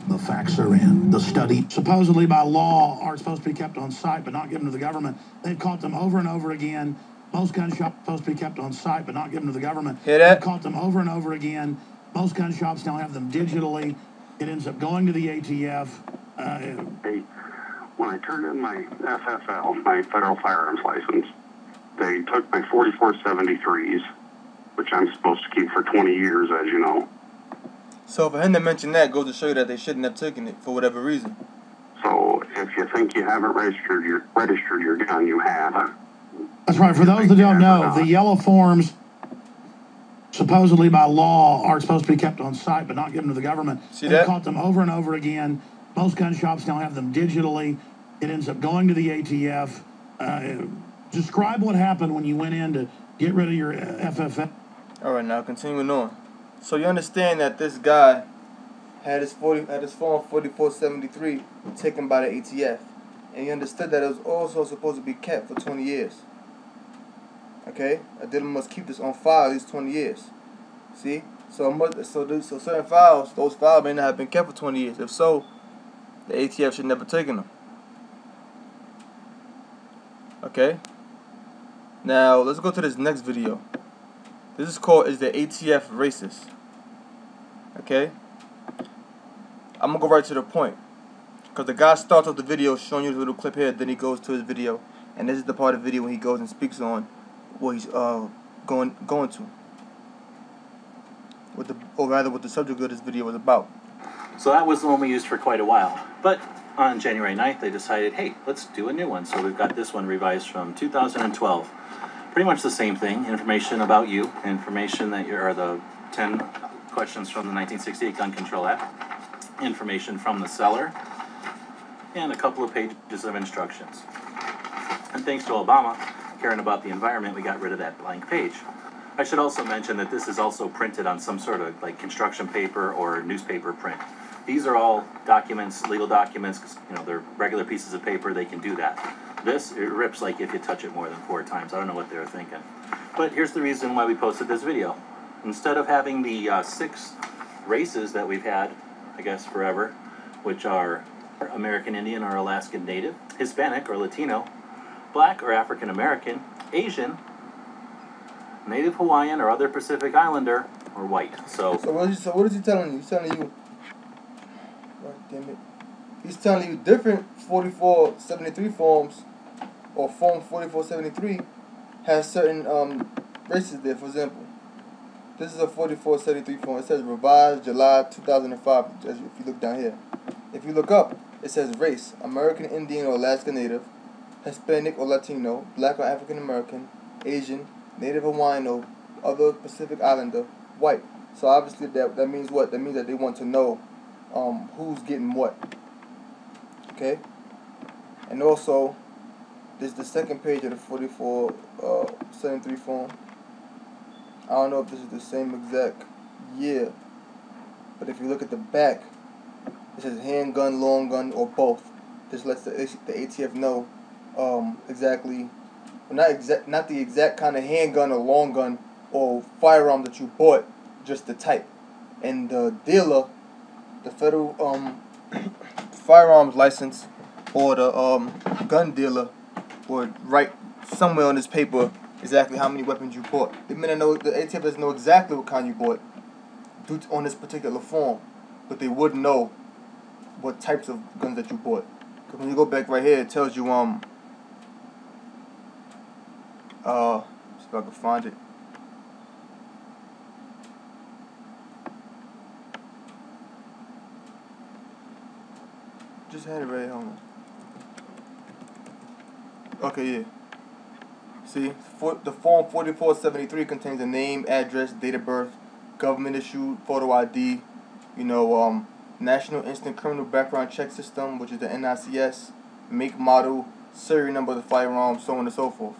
The facts are in. The study, supposedly by law, are supposed to be kept on site but not given to the government. They've caught them over and over again. Most gun shops are supposed to be kept on site but not given to the government. Hear that? They've caught them over and over again. Most gun shops now have them digitally. It ends up going to the ATF. When I turned in my FFL, my federal firearms license, they took my 4473s, which I'm supposed to keep for 20 years, as you know. So for him to mention that goes to show you that they shouldn't have taken it for whatever reason. So if you think you haven't registered your gun, you have. That's right. For those that don't know, the yellow forms, supposedly by law, are supposed to be kept on site but not given to the government. See They've that? caught them over and over again. Most gun shops now have them digitally. It ends up going to the ATF. Describe what happened when you went in to get rid of your FFL. All right, now continuing on. So you understand that this guy had his form 4473 taken by the ATF, and you understood that it was also supposed to be kept for 20 years. Okay, a dealer must keep this on file these 20 years. See, so certain files, those files may not have been kept for 20 years. If so, the ATF should never taken them. Okay. Now let's go to this next video. This is called "Is the ATF Racist?" Okay. I'm gonna go right to the point, because the guy starts off the video showing you the little clip here, then he goes to his video, and this is the part of the video when he goes and speaks on what he's going to, what the subject of this video was about. So that was the one we used for quite a while, but on January 9th they decided, hey, let's do a new one. So we've got this one revised from 2012. Pretty much the same thing. Information about you, information that are the 10 questions from the 1968 Gun Control Act, information from the seller, and a couple of pages of instructions. And thanks to Obama caring about the environment, we got rid of that blank page. I should also mention that this is also printed on some sort of like construction paper or newspaper print. These are all documents, legal documents, 'cause, you know, they're regular pieces of paper, they can do that. This, it rips like if you touch it more than 4 times. I don't know what they were thinking. But here's the reason why we posted this video. Instead of having the 6 races that we've had, I guess forever, which are American Indian or Alaskan Native, Hispanic or Latino, Black or African American, Asian, Native Hawaiian or other Pacific Islander, or white. So what is he telling you? He's telling you, God damn it, he's telling you different 4473 forms, or form 4473 has certain races there. For example, this is a 4473 form. It says revised July 2005. If you look down here, if you look up, it says race: American Indian or Alaska Native, Hispanic or Latino, Black or African American, Asian, Native Hawaiian or other Pacific Islander, white. So obviously that means what? That means that they want to know who's getting what. Okay? And also, this is the second page of the 4473 form. I don't know if this is the same exact year, but if you look at the back, it says handgun, long gun, or both. This lets the ATF know exactly, well, not the exact kind of handgun or long gun or firearm that you bought, just the type. And the dealer, the federal firearms license, or the gun dealer would write somewhere on this paper exactly how many weapons you bought. The ATF doesn't know exactly what kind you bought on this particular form, but they would know what types of guns that you bought. Because when you go back right here, it tells you see if I can find it. Just had it right here. Hold on. Okay, yeah. See, the form 4473 contains a name, address, date of birth, government issued photo ID, National Instant Criminal Background Check System, which is the NICS, make, model, serial number of the firearm, so on and so forth.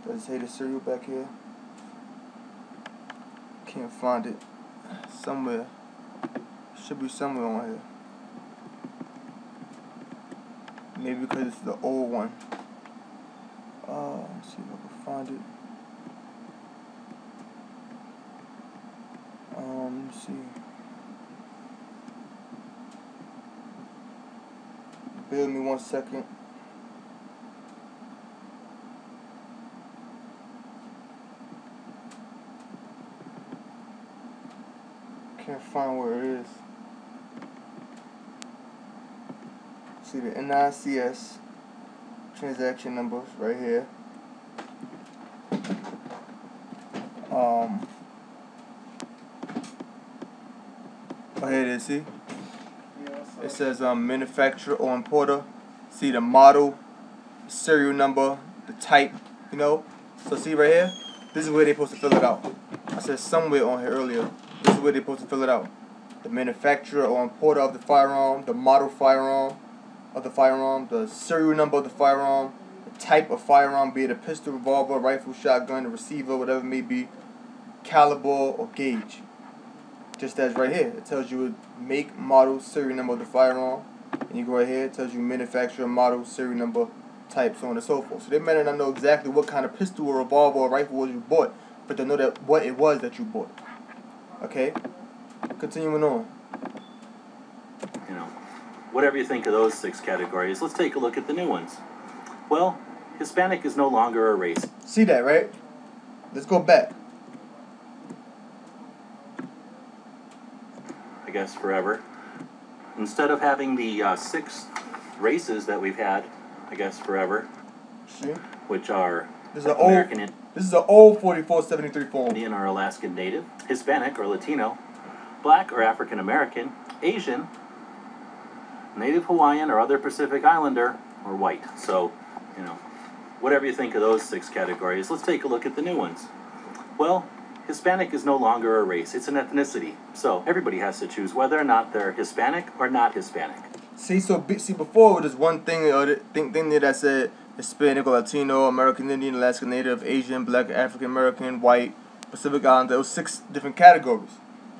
Does it say the serial back here? Can't find it. Somewhere. Should be somewhere on here. Maybe because it's the old one. Let's see if I can find it. Let's see. Bear with me 1 second. Can't find where it is. See the NICS transaction numbers right here. Oh, here it is, see? It says manufacturer or importer. See the model, serial number, the type, you know? So see right here? This is where they're supposed to fill it out. I said somewhere on here earlier. This is where they're supposed to fill it out. The manufacturer or importer of the firearm, the model firearm of the firearm, the serial number of the firearm, the type of firearm, be it a pistol, revolver, rifle, shotgun, a receiver, whatever it may be, caliber or gauge. Just as right here, it tells you make, model, serial number of the firearm, and you go right here, it tells you manufacturer, model, serial number, type, so on and so forth. So they may not know exactly what kind of pistol or revolver or rifle was you bought, but they know that what it was that you bought. Okay? Continuing on. You know, whatever you think of those 6 categories, let's take a look at the new ones. Well, Hispanic is no longer a race. See that, right? Let's go back. I guess forever. Instead of having the 6 races that we've had, I guess forever, See? which are This is an American old. This is an old 4473 form. Indian or Alaskan Native, Hispanic or Latino, Black or African American, Asian, Native Hawaiian or other Pacific Islander, or white. So, you know, whatever you think of those 6 categories, let's take a look at the new ones. Well, Hispanic is no longer a race, it's an ethnicity. So everybody has to choose whether or not they're Hispanic or not Hispanic. See, before it was one thing there that said Hispanic or Latino, American Indian, Alaska Native, Asian, Black, African American, white, Pacific Islander. It was 6 different categories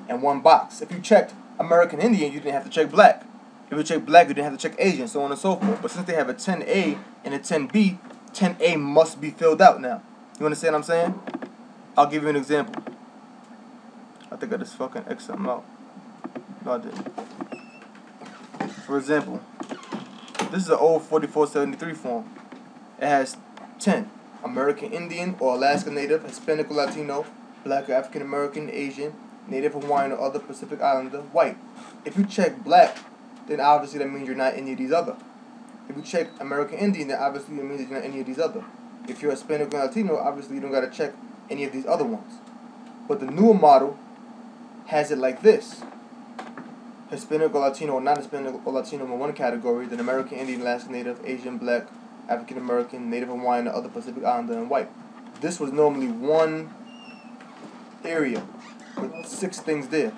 in one box. If you checked American Indian, you didn't have to check Black. If you checked Black, you didn't have to check Asian, so on and so forth. But since they have a 10A and a 10B, 10A must be filled out now. You understand what I'm saying? I'll give you an example. I think I just fucking X something out. No, I didn't. For example, this is an old 4473 form. It has 10. American Indian or Alaska Native, Hispanic or Latino, Black or African American, Asian, Native Hawaiian or other Pacific Islander, white. If you check Black, then obviously that means you're not any of these other. If you check American Indian, then obviously it means that you're not any of these other. If you're Hispanic or Latino, obviously you don't gotta check any of these other ones. But the newer model has it like this. Hispanic or Latino or not Hispanic or Latino in one category, then American Indian, Alaska Native, Asian, Black, African American, Native Hawaiian, or other Pacific Islander, and white. This was normally one area with 6 things there.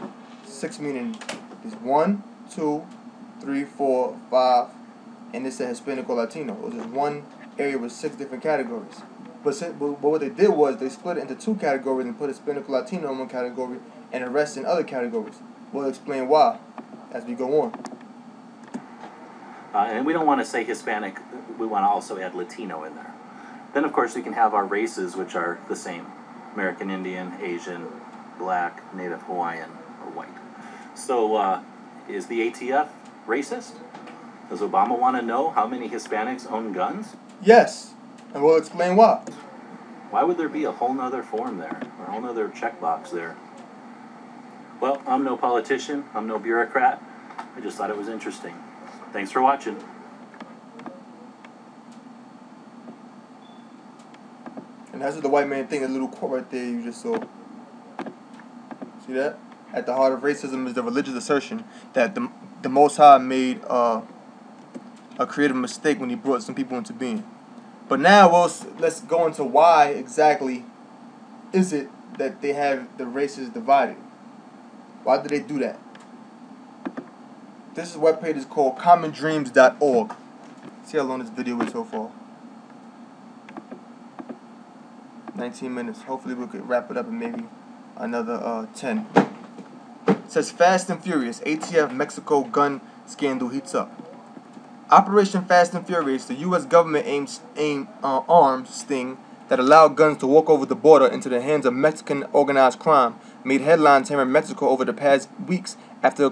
6 meaning is 1, 2, 3, 4, 5, and it's a Hispanic or Latino. It was just one area with 6 different categories. But what they did was they split it into 2 categories and put Hispanic or Latino in one category and the rest in other categories. We'll explain why as we go on. And we don't want to say Hispanic, we want to also add Latino in there. Then, of course, we can have our races, which are the same. American Indian, Asian, Black, Native Hawaiian, or white. So, is the ATF racist? Does Obama want to know how many Hispanics own guns? Yes, and we'll explain why. Why would there be a whole nother form there, or a whole nother checkbox there? Well, I'm no politician, I'm no bureaucrat. I just thought it was interesting. Thanks for watching. And that's what the white man thing, that little quote right there you just saw. See that? At the heart of racism is the religious assertion that the Most High made a creative mistake when he brought some people into being. But now let's go into why exactly is it that they have the races divided. Why do they do that? This webpage is called commondreams.org. See how long this video is so far. 19 minutes. Hopefully we could wrap it up in maybe another 10. It says Fast and Furious, ATF Mexico gun scandal heats up. Operation Fast and Furious, the U.S. government aimed arms sting that allowed guns to walk over the border into the hands of Mexican organized crime, made headlines here in Mexico over the past weeks after